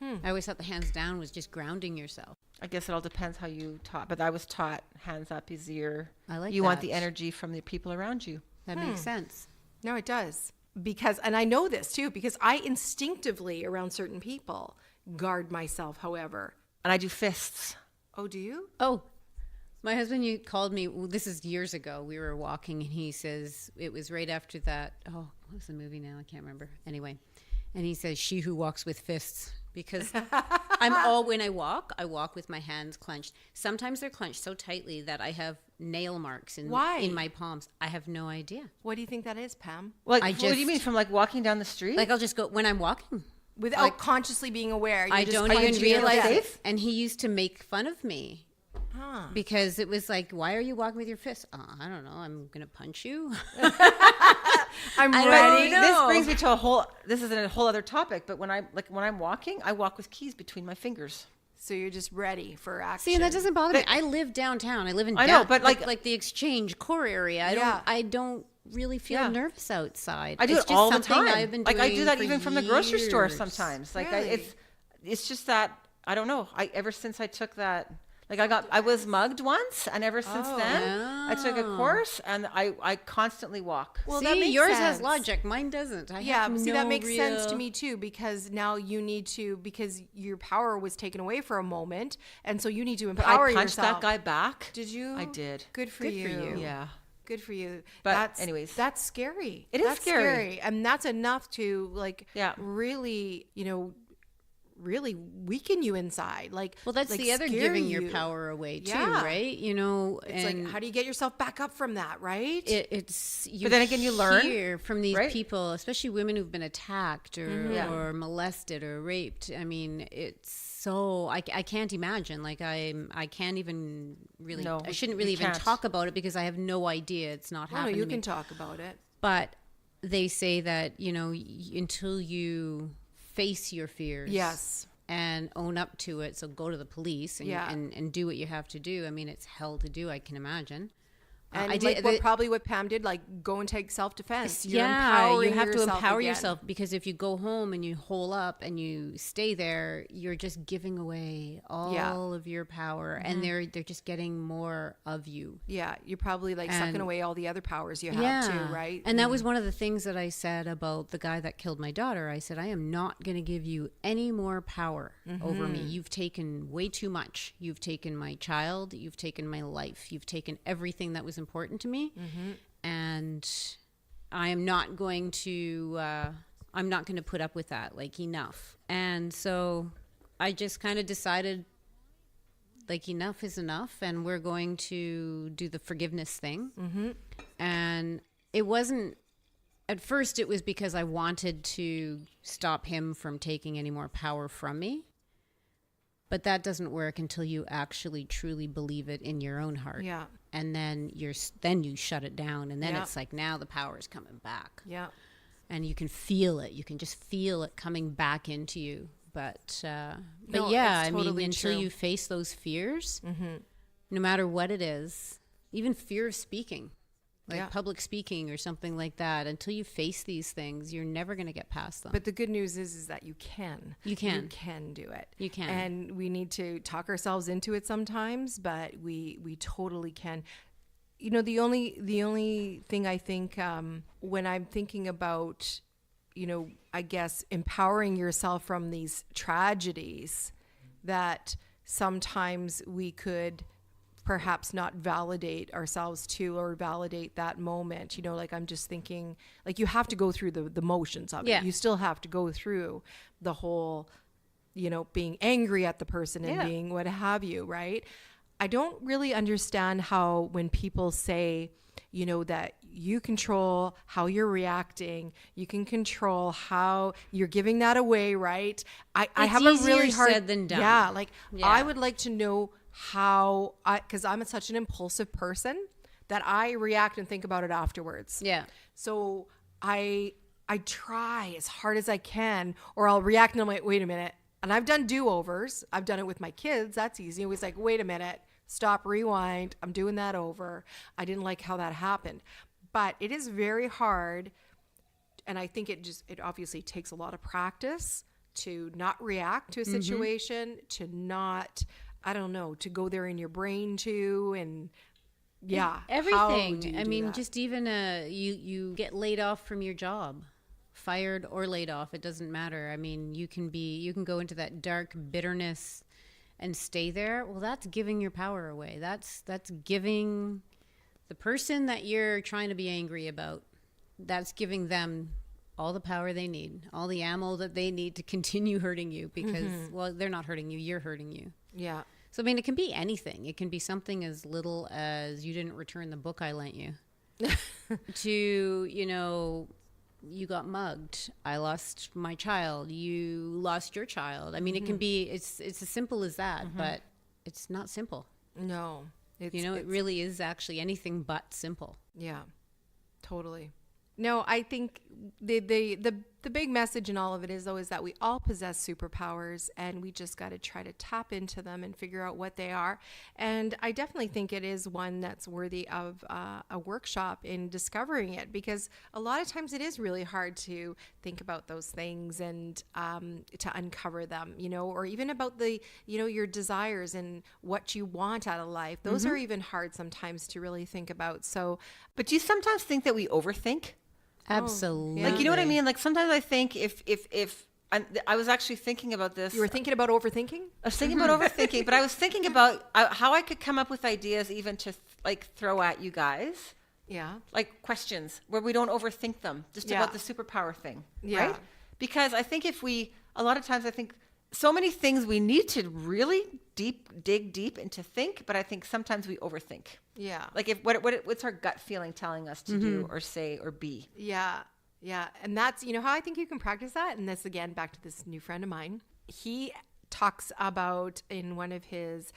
I always thought the hands down was just grounding yourself. I guess it all depends how you taught, but I was taught hands up is you like want that. the energy from the people around you. That makes sense. No, it does. Because, and I know this too, because I instinctively around certain people guard myself, however. And I do fists. Oh, do you? Oh, my husband, you called me. Well, this is years ago. We were walking, and he says it was right after that. Oh, what was the movie now? I can't remember. Anyway, and he says, "She who walks with fists," because when I walk with my hands clenched. Sometimes they're clenched so tightly that I have nail marks in my palms. I have no idea. What do you think that is, Pam? Like, what do you mean, from like walking down the street? Like I'll just go when I'm walking. Without consciously being aware. I don't even realize it. And he used to make fun of me. Because it was like, why are you walking with your fists? I don't know. I'm going to punch you. I'm ready. This brings me to this is a whole other topic, but when I'm walking, I walk with keys between my fingers. So you're just ready for action. See, and that doesn't bother me. I live downtown. I live in but like the Exchange core area. I don't really feel nervous outside. I do it all the time. I've been doing I do that even from the grocery store years. sometimes. Like Really? it's just that I don't know. Ever since I took that, like I was mugged once, and ever since then I took a course, and I constantly walk. Well, see, that makes yours sense. has logic. Mine doesn't. That makes sense to me too, because now you need to, because your power was taken away for a moment, and so you need to empower I punched yourself. that guy back. Did you? I did. Good for you. Yeah. Good for you. But anyways, that's scary. That's scary, and that's enough to really, really weaken you inside. Well, that's the other giving your power away too, right? It's like, how do you get yourself back up from that, right? But then again, you learn from these people, especially women who've been attacked or molested or raped. I mean, it's so I can't imagine. Like I can't even really. I shouldn't really even talk about it because I have no idea. It's not happening. No, you can talk about it. But they say that until you face your fears, and own up to it. So go to the police and do what you have to do. I mean, it's hell to do. I can imagine. And probably what Pam did, like go and take self-defense. You have to empower yourself, because if you go home and you hole up and you stay there, you're just giving away all of your power, and they're just getting more of you. Yeah, you're probably sucking away all the other powers you have too, right? And that was one of the things that I said about the guy that killed my daughter. I said, I am not going to give you any more power over me. You've taken way too much. You've taken my child. You've taken my life. You've taken everything that was important to me, and I'm not going to put up with that. Enough. And so I just kind of decided enough is enough, and we're going to do the forgiveness thing. And it wasn't, at first it was because I wanted to stop him from taking any more power from me. But that doesn't work until you actually truly believe it in your own heart. Yeah. And then you shut it down, and then it's like, now the power is coming back. Yeah. And you can feel it. You can just feel it coming back into you. But No, yeah, it's totally until true. you face those fears, no matter what it is, even fear of speaking, public speaking or something like that, until you face these things, you're never going to get past them. But the good news is that you can. You can. You can do it. You can. And we need to talk ourselves into it sometimes, but we totally can. The only thing I think when I'm thinking about, I guess empowering yourself from these tragedies, that sometimes we could perhaps not validate ourselves to, or validate that moment. I'm just thinking, you have to go through the motions of it. You still have to go through the whole, being angry at the person and being what have you, right? I don't really understand how, when people say, that you control how you're reacting, you can control how you're giving that away, right? I have a really hard said than done. Yeah, I would like to know how because I'm such an impulsive person that I react and think about it afterwards. Yeah. So I try as hard as I can, or I'll react and I'm like, wait a minute. And I've done do-overs. I've done it with my kids. That's easy. It was like, wait a minute, stop, rewind. I'm doing that over. I didn't like how that happened. But it is very hard. And I think it obviously takes a lot of practice to not react to a situation, to not, I don't know, to go there in your brain too. And yeah. Everything. I mean, just even you get laid off from your job, fired or laid off, it doesn't matter. I mean, you can go into that dark bitterness and stay there. Well, that's giving your power away. That's giving the person that you're trying to be angry about, that's giving them all the power they need, all the ammo that they need to continue hurting you because, well, they're not hurting you, you're hurting you. Yeah. So, I mean, it can be anything. It can be something as little as you didn't return the book I lent you to, you got mugged. I lost my child. You lost your child. I mean, it can be, it's as simple as that, but it's not simple. No. It really is actually anything but simple. Yeah, totally. No, I think the big message in all of it is that we all possess superpowers and we just got to try to tap into them and figure out what they are. And I definitely think it is one that's worthy of a workshop in discovering it, because a lot of times it is really hard to think about those things and to uncover them, or even about your desires and what you want out of life. Those are even hard sometimes to really think about. So, but do you sometimes think that we overthink? Absolutely. yeah. Like, you know what I mean? Like, sometimes I think if I was actually thinking about this. You were thinking about overthinking? I was thinking about overthinking, but I was thinking about how I could come up with ideas even to throw at you guys. Yeah. Like questions where we don't overthink them, just about the superpower thing. Yeah. Right? Because I think a lot of times I think so many things we need to really dig deep into think, but I think sometimes we overthink. Yeah. Like what's our gut feeling telling us to do or say or be? Yeah. Yeah. And that's, how I think you can practice that. And this, again, back to this new friend of mine. He talks about in one of his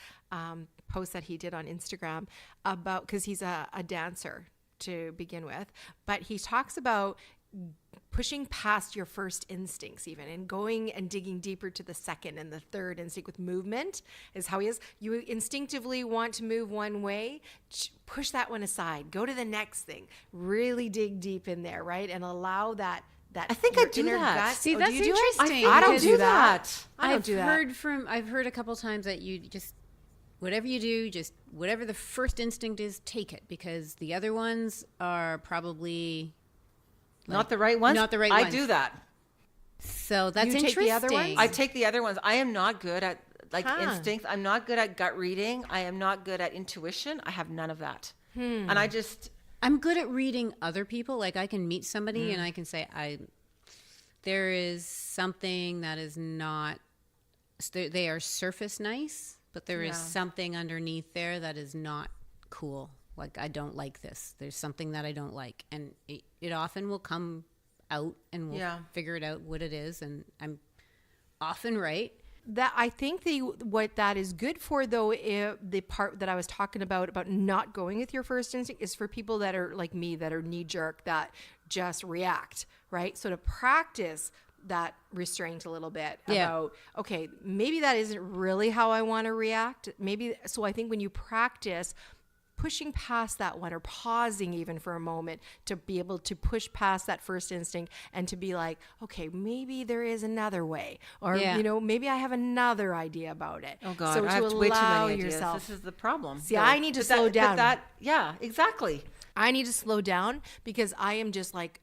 posts that he did on Instagram about, because he's a dancer to begin with, but he talks about pushing past your first instincts even and going and digging deeper to the second and the third instinct with movement is how he is. You instinctively want to move one way, push that one aside, go to the next thing, really dig deep in there, right? And allow that I think I do that. Gut. See, Oh, that's do you do it? interesting. I don't because do that. I don't do that. I've heard a couple times that you just, whatever you do, just whatever the first instinct is, take it, because the other ones are probably Not the right ones? Not the right I ones. do that. So that's You take interesting. the other ones? I take the other ones. I am not good at instinct. I'm not good at gut reading. I am not good at intuition. I have none of that. And I'm good at reading other people. Like, I can meet somebody and I can say, there is something that is not, they are surface nice, but there is something underneath there that is not cool. Like, I don't like this. There's something that I don't like. And it often will come out and we'll figure it out what it is. And I'm often right. That I think what that is good for, though, the part that I was talking about not going with your first instinct, is for people that are like me, that are knee jerk, that just react, right? So to practice that restraint a little bit about, okay, maybe that isn't really how I want to react. So I think when you practice pushing past that one, or pausing even for a moment to be able to push past that first instinct and to be like, okay, maybe there is another way, or maybe I have another idea about it. Oh God, so I have to way too allow many ideas. yourself. This is the problem. See, I need to slow down. Yeah, exactly. I need to slow down because I am just like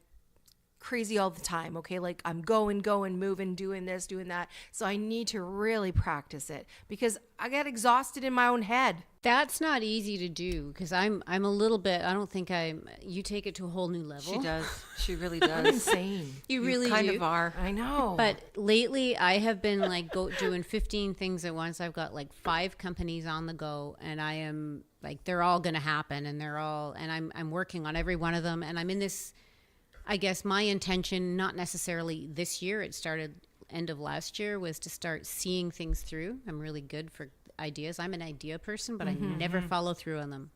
crazy all the time. Okay. Like I'm going, moving, doing this, doing that. So I need to really practice it because I get exhausted in my own head. That's not easy to do because I'm a little bit, I don't think you take it to a whole new level. She does. She really does. I'm insane. You really kind do. of are. I know. But lately I have been like doing 15 things at once. I've got like 5 companies on the go and I am like, they're all going to happen and I'm working on every one of them. And I'm in this, I guess my intention, not necessarily this year, it started end of last year, was to start seeing things through. I'm really good for ideas. I'm an idea person, but I never follow through on them.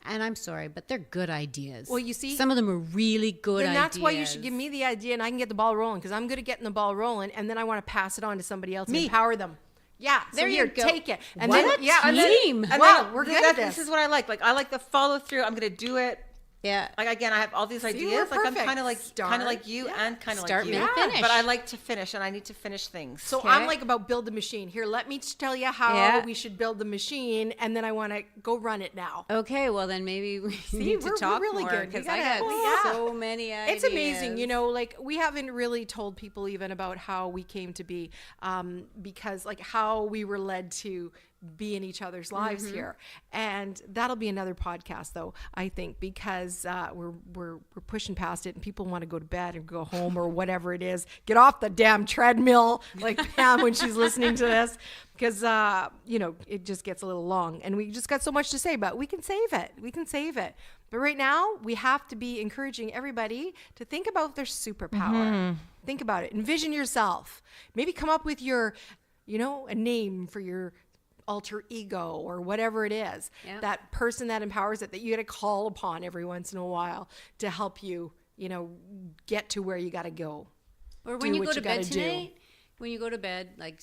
And I'm sorry, but they're good ideas. Well, you see, some of them are really good then ideas. that's why you should give me the idea and I can get the ball rolling, because I'm good at getting the ball rolling, and then I want to pass it on to somebody else and empower them. Yeah, There so you here, go. take it. And What then, a yeah, and then, team. And wow, then we're good at this. This is what I like. Like, I like the follow through. I'm going to do it. Yeah. Like, again, I have all these we're ideas. Like, I'm perfect. kind of like Start. you Yeah. and kind of like Start, you. middle, finish. But I like to finish, and I need to finish things. So Okay. I'm like about build the machine. Here, let me tell you how Yeah. we should build the machine, and then I want to go run it now. Okay, well then maybe we need to we're talk really more, good. We because I gotta- got yeah. so many ideas. It's amazing, you know, like we haven't really told people even about how we came to be, because like how we were led to be in each other's lives here. And that'll be another podcast though, I think, because we're pushing past it and people want to go to bed and go home or whatever it is. Get off the damn treadmill, like Pam when she's listening to this, because you know, it just gets a little long and we just got so much to say, but we can save it. We can save it. But right now, we have to be encouraging everybody to think about their superpower. Think about it. Envision yourself. Maybe come up with your, you know, a name for your alter ego or whatever it is. Yeah. That person that empowers it, that you got to call upon every once in a while to help you, you know, get to where you got to go. Or when Do you what go to you gotta bed do. tonight, when you go to bed, like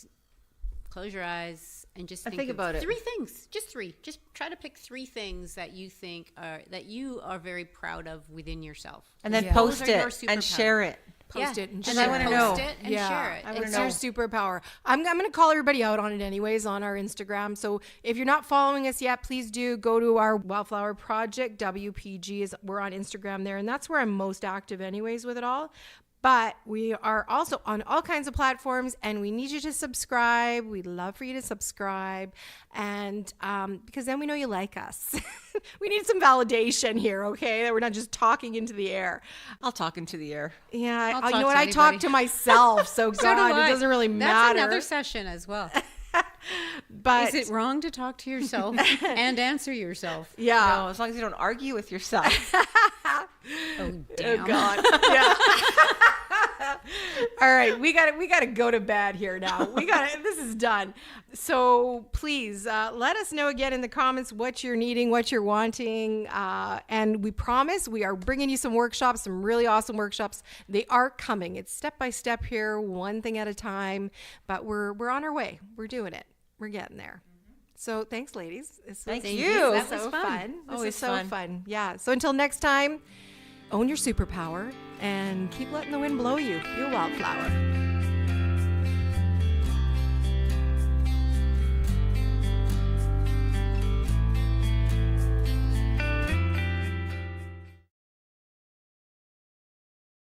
close your eyes and just think think of about it. 3 things. Just 3. Just try to pick 3 things that you think are that you are very proud of within yourself. And then Yeah. post Those are your it and share it. Post it and and share then I wanna post know. it and share it. I wanna It's know. your superpower. I'm going to call everybody out on it anyways on our Instagram. So if you're not following us yet, please do go to our Wildflower Project. WPG is, we're on Instagram there, and that's where I'm most active anyways with it all. But we are also on all kinds of platforms, and we need you to subscribe. We'd love for you to subscribe, and because then we know you like us. We need some validation here, okay? That we're not just talking into the air. I'll talk into the air. Yeah, I'll you talk know what? to I talk anybody. to myself, so So do God, it I. doesn't really matter. That's another session as well. But Is it wrong to talk to yourself and answer yourself? yeah. No, as long as you don't argue with yourself. Oh, damn. Oh God. Yeah. All right, we got to go to bed here now. This is done. So please let us know again in the comments what you're needing, what you're wanting, and we promise we are bringing you some workshops, some really awesome workshops. They are coming. It's step by step here, one thing at a time, but we're on our way. We're doing it. We're getting there. So thanks, ladies. Thank This you. was That was so fun. fun. This Always is so fun. fun. Yeah. So until next time, own your superpower and keep letting the wind blow you. Be a wildflower.